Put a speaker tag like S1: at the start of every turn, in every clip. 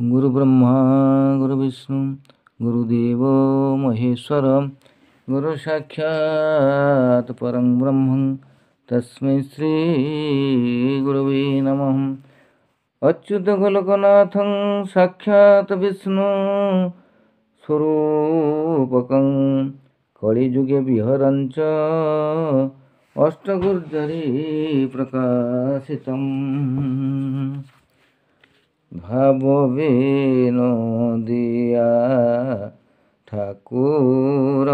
S1: गुरु ब्रह्मा गुरु विष्णु गुरुदेव महेश्वर गुरु साक्षात् परं ब्रह्म तस्मै श्री गुरवे नमः। अच्युत गोलकनाथं साक्षात् विष्णु स्वरूपकं कलिजुगे विहरञ्च अष्टगुर्जरी प्रकाशितम्। भाव विनोदिया ठाकुर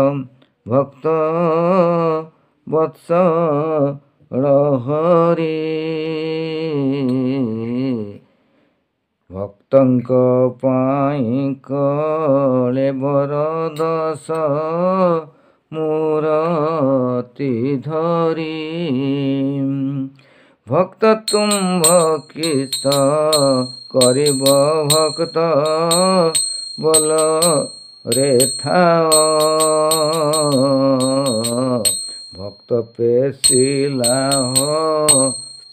S1: भक्त वत्सल हरि भक्तंक पाई कले बरदस मूरति धरी भक्त तुम्भ किस करिब भक्त बोल रे थाओ भक्त पेशिला हो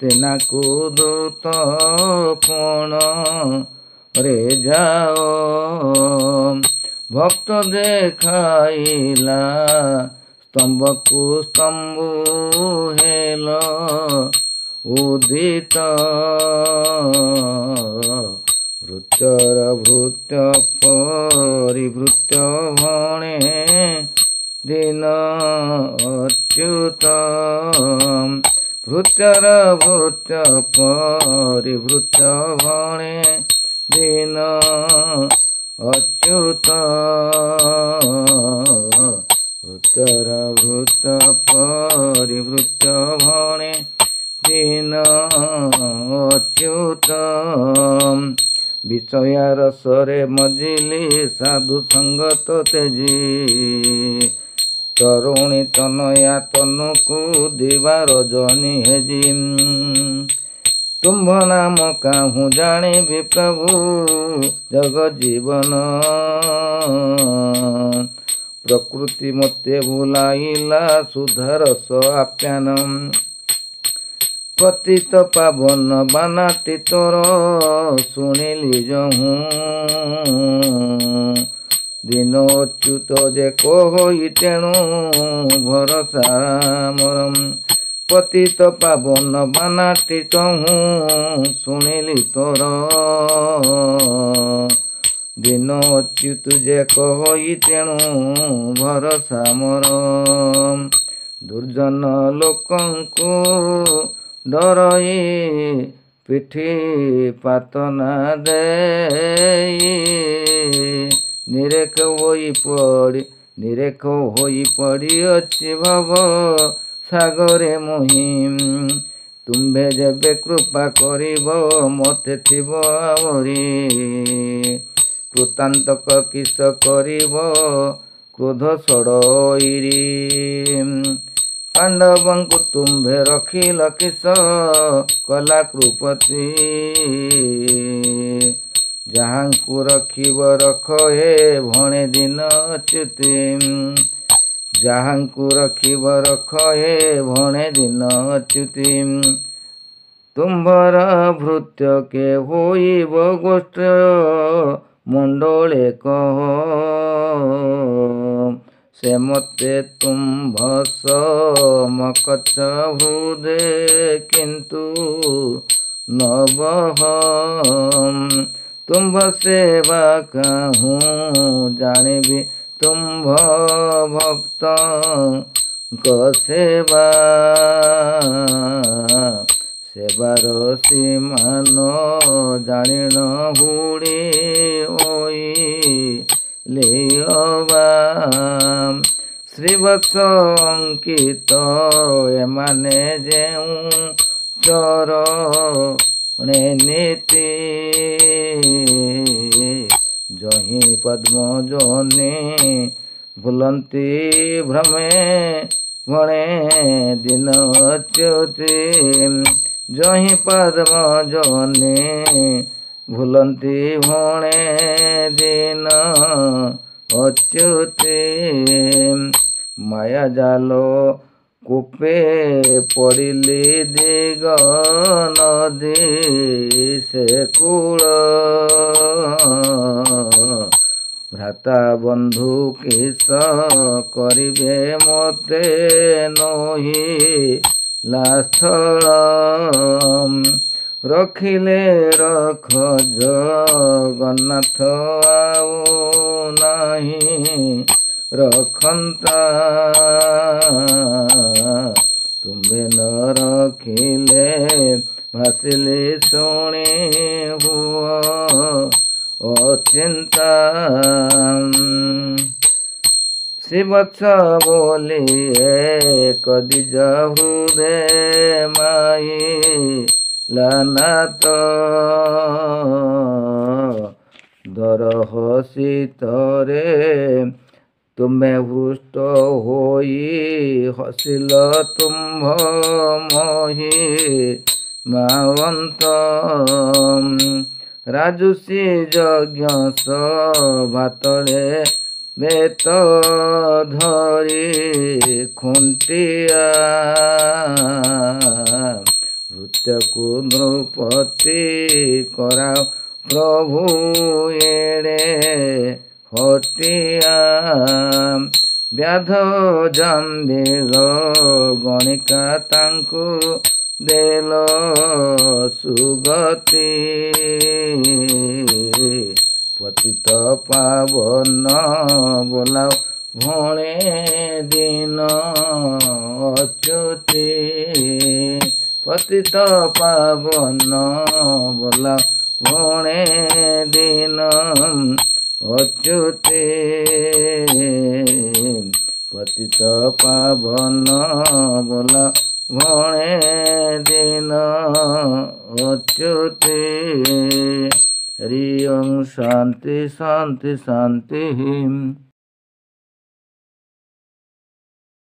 S1: तेना कुदूत पण रे जाओ भक्त देखाइला स्तंभ को स्तंभु हेल उदित भृत्यर भृत्य परिभृत्य भणे दिन अच्युत भृत्यर भृत्य परिभृत्य भणे दिन अच्युत भृत्यर भृत्य परिभृत्य भणे दिन अच्युत विषया रसरे मजिली साधु संगत तेजी तरुणी तनया तनुकु दिवा रजनी हेजी तुम्भ नाम काहू जानिबि प्रभु जग जीवन प्रकृति मते भुलाइला सुधरस आप्यानम पतित पावन बानाटी तोर शुणिली जहूँ दिन अच्युत जे कही तेणु भरसा मरम पतित पावन बानाटी तहूँ शुणिली तोर दिन अच्युत जे कही तेणु भरसा मरम दुर्जन लोकंकु डरई पिठी पातना दे निरेख होई पड़ी अच्छी भव सागरे मुहिम तुम्भे जेबे कृपा करिब मते थिब आवरी कृतांतक किस करिब क्रोध सड़ईरी पांडवंकु तुम्भे रखिल किस कला कृपति जहाँकु रखिब रख हे भणे दिन अच्युति जहाँकु रखिब रख हे भणे दिन अच्युति तुम्भर भृत्य के होइब गोष्ठ मंडले कह से मते तुम्भ समकच हृदे किंतु नवहम तुम्भ सेवा कहूँ जानिबि तुम्भ भक्त सेवा सेवार सीमान जानिन हुड़ी ओई लेवा श्रीवत्स अंकित एमाने जेऊ चरणे नीति जही पद्म जने भूलंती भ्रमे भणे दिन अच्युति जही पद्म जने भूलंती भणे दिन अच्युति माया जालो कूपे पड़िली दिग नदी से कूल ଭ୍ରାତା ବନ୍ଧୁ କିସ କରିବେ ମୋତେ ନୋହିଲା ସ୍ଥଳ। ରଖିଲେ ରଖ ଜଗନ୍ନାଥ ଆଉ ନାହିଁ ରଖନ୍ତା। ତୁମ୍ଭେ ନ ରଖିଲେ ଭାସିଲି ଶୁଣି ହୁଅ ଅଚିନ୍ତା। ଶ୍ରୀବତ୍ସ ବୋଲି ଏକ ଦ୍ୱିଜ ହୃଦେ ମାଇଲା ନାଥ। ଦରହ ଶୀତରେ ତୁମେ ହୃଷ୍ଟ ହୋଇ ହସିଲ ତୁମ୍ଭ ମହି ମାବନ୍ତ। ରାଜୁଷି ଯଜ୍ଞ ସଭା ତଳେ ବେତ ଧରି ଖୁଣ୍ଟିଆ। ଭୃତ୍ୟକୁ ନୃପତି କରାଅ ପ୍ରଭୁ ଏଡ଼େ ହଟିଆ। ବ୍ୟାଧ ଜାମ୍ବିଳ ଗଣିକା ତାଙ୍କୁ ଦେଲ ସୁଗତି। ପତିତ ପାବନ ବୋଲାଉ ଭଣେ ଦିନ ଅଚ୍ୟୁତି। ପତିତ ପାବନ ବୋଲାଉ ଭଣେ ଦିନ ଅଚ୍ୟୁତି। ପତିତ ପାବନ ବୋଲାଉ ଭଣେ ଦିନ ଅଚ୍ୟୁତି। ହରି ଓಂ ଶାନ୍ତି ଶାନ୍ତି ଶାନ୍ତି।